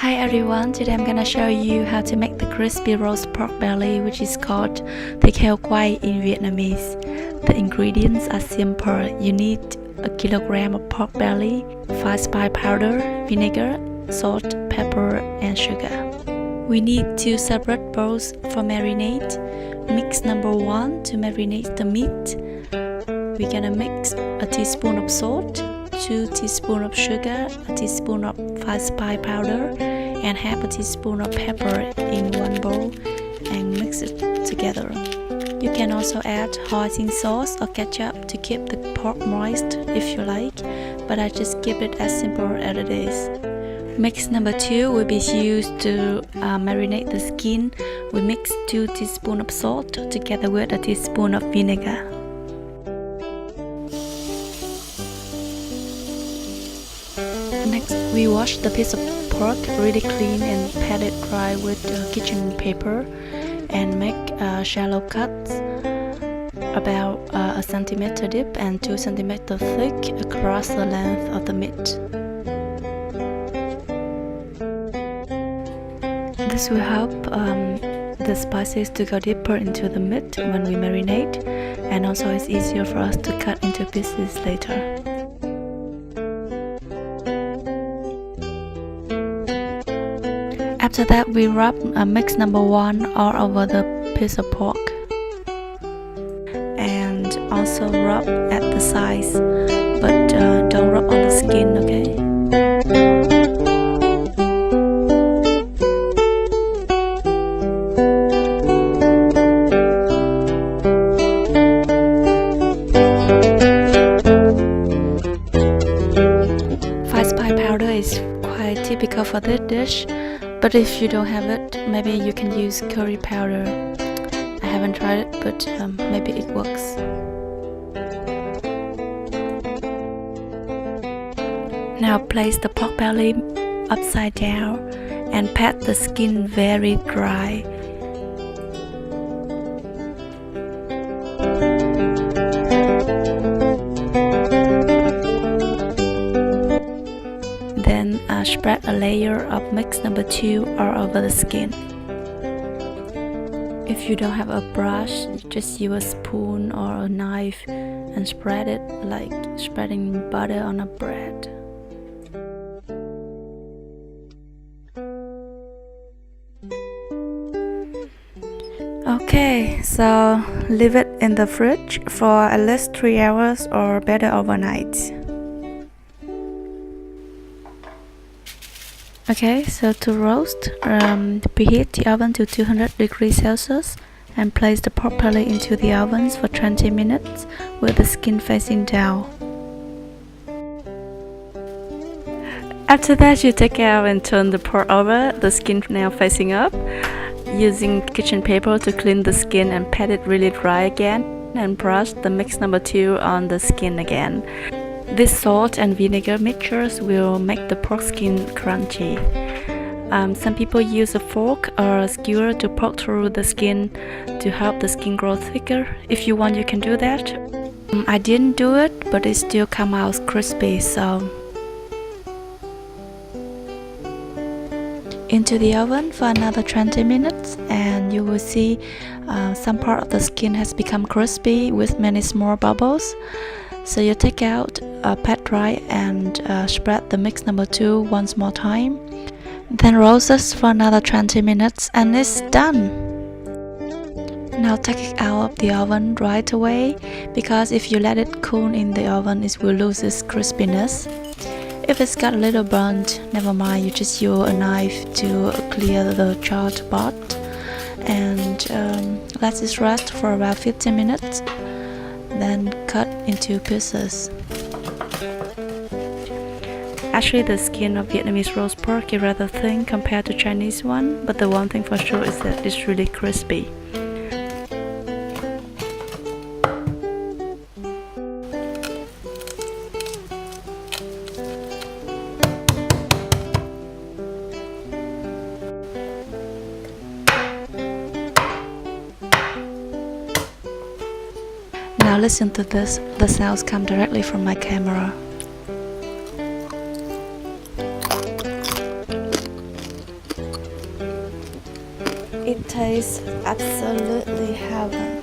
Hi everyone, today I'm gonna show you how to make the crispy roast pork belly, which is called thịt heo quay in Vietnamese. The ingredients are simple. You need a kilogram of pork belly, 5 spice powder, vinegar, salt, pepper, and sugar. We need 2 separate bowls for marinade. Mix number 1 to marinate the meat. We're gonna mix a teaspoon of salt, 2 teaspoons of sugar, a teaspoon of 5 spice powder, and half a teaspoon of pepper in one bowl and mix it together. You can also add hoisin sauce or ketchup to keep the pork moist if you like, but I just keep it as simple as it is. Mix number 2 will be used to marinate the skin. We mix 2 teaspoons of salt together with a teaspoon of vinegar. Next, we wash the piece of pork really clean and pat it dry with kitchen paper and make shallow cuts about a centimeter deep and 2 centimeters thick across the length of the meat. This will help the spices to go deeper into the meat when we marinate, and also it's easier for us to cut into pieces later. After that, we rub mix number 1 all over the piece of pork and also rub at the sides, but don't rub on the skin, okay? Five spice powder is quite typical for this dish. But if you don't have it, maybe you can use curry powder. I haven't tried it, but maybe it works. Now place the pork belly upside down and pat the skin very dry. Then spread a layer of mix number 2 all over the skin. If you don't have a brush, just use a spoon or a knife and spread it like spreading butter on a bread. Okay, so leave it in the fridge for at least 3 hours or better overnight. Okay, so to roast, preheat the oven to 200 degrees Celsius and place the pork belly into the oven for 20 minutes with the skin facing down. After that, you take out and turn the pork over, the skin now facing up, using kitchen paper to clean the skin and pat it really dry again, and brush the mix number 2 on the skin again. This salt and vinegar mixtures will make the pork skin crunchy. Some people use a fork or a skewer to poke through the skin to help the skin grow thicker. If you want, you can do that. I didn't do it, but it still comes out crispy, so into the oven for another 20 minutes and you will see some part of the skin has become crispy with many small bubbles. So you take out, pat dry, and spread the mix number 2 once more time. Then roast it for another 20 minutes and it's done. Now take it out of the oven right away, because if you let it cool in the oven, it will lose its crispiness. If it's got a little burnt, never mind, you just use a knife to clear the charred part and let it rest for about 15 minutes. Then cut into pieces. Actually, the skin of Vietnamese roast pork is rather thin compared to Chinese one, but the one thing for sure is that it's really crispy. Now listen to this, the sounds come directly from my camera. It tastes absolutely heaven.